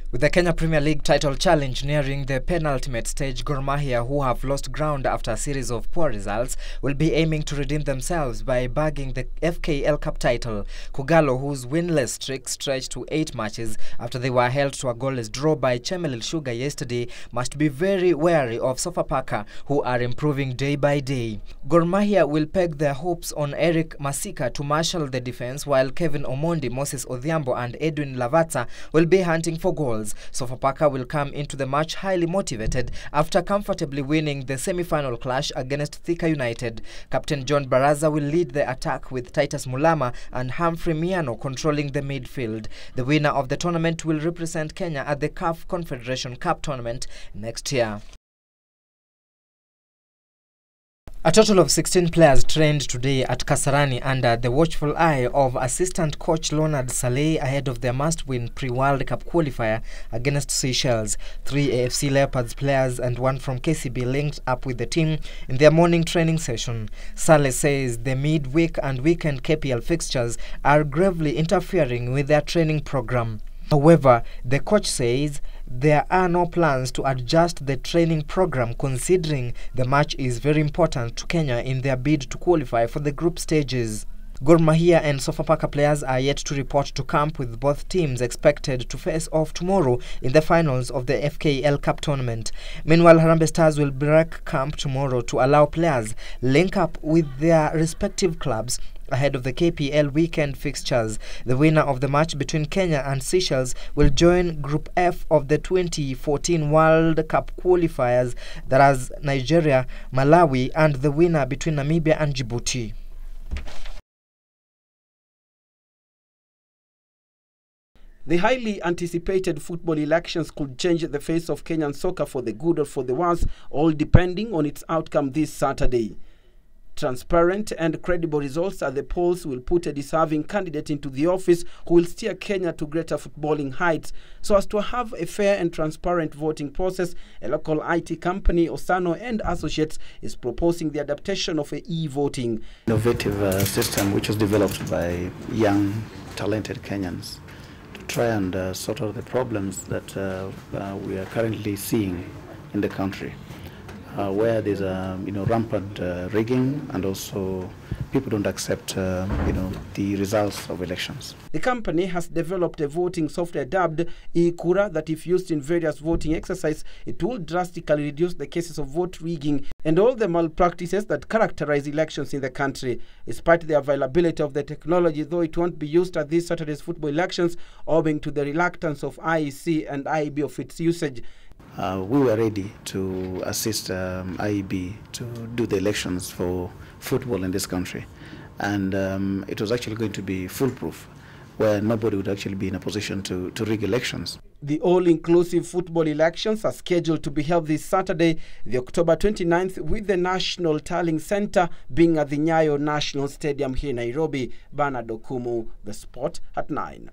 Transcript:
With the Kenya Premier League title challenge nearing the penultimate stage, Gor Mahia, who have lost ground after a series of poor results, will be aiming to redeem themselves by bagging the FKL Cup title. Kogalo, whose winless streak stretched to 8 matches after they were held to a goalless draw by Chemelil Sugar yesterday, must be very wary of Sofapaka, who are improving day by day. Gor Mahia will peg their hopes on Eric Masika to marshal the defense, while Kevin Omondi, Moses Odhiambo and Edwin Lavata will be hunting for goals. Sofapaka will come into the match highly motivated after comfortably winning the semi-final clash against Thika United. Captain John Baraza will lead the attack with Titus Mulama and Humphrey Miano controlling the midfield. The winner of the tournament will represent Kenya at the CAF Confederation Cup tournament next year. A total of 16 players trained today at Kasarani under the watchful eye of assistant coach Leonard Saleh ahead of their must-win pre-World Cup qualifier against Seychelles. 3 AFC Leopards players and 1 from KCB linked up with the team in their morning training session. Saleh says the midweek and weekend KPL fixtures are gravely interfering with their training program. However, the coach says there are no plans to adjust the training program, considering the match is very important to Kenya in their bid to qualify for the group stages. Gor Mahia and Sofapaka players are yet to report to camp, with both teams expected to face off tomorrow in the finals of the FKL Cup tournament. Meanwhile, Harambee Stars will break camp tomorrow to allow players link up with their respective clubs ahead of the KPL weekend fixtures. The winner of the match between Kenya and Seychelles will join Group F of the 2014 World Cup qualifiers, that is Nigeria, Malawi, and the winner between Namibia and Djibouti. The highly anticipated football elections could change the face of Kenyan soccer for the good or for the worse, all depending on its outcome this Saturday. Transparent and credible results at the polls will put a deserving candidate into the office who will steer Kenya to greater footballing heights. So as to have a fair and transparent voting process, a local IT company, Osano and Associates, is proposing the adaptation of e-voting. Innovative system which was developed by young, talented Kenyans to try and sort out the problems that we are currently seeing in the country. Where there's rampant rigging, and also people don't accept the results of elections. The company has developed a voting software dubbed eKura that, if used in various voting exercises, it will drastically reduce the cases of vote rigging and all the malpractices that characterize elections in the country. Despite the availability of the technology, though, it won't be used at this Saturday's football elections owing to the reluctance of IEC and IEB of its usage. We were ready to assist IEB to do the elections for football in this country, and it was actually going to be foolproof, where nobody would actually be in a position to rig elections. The all-inclusive football elections are scheduled to be held this Saturday, the October 29th, with the National Tallying Center being at the Nyayo National Stadium here in Nairobi. Bernard Okumu, The Sport at 9.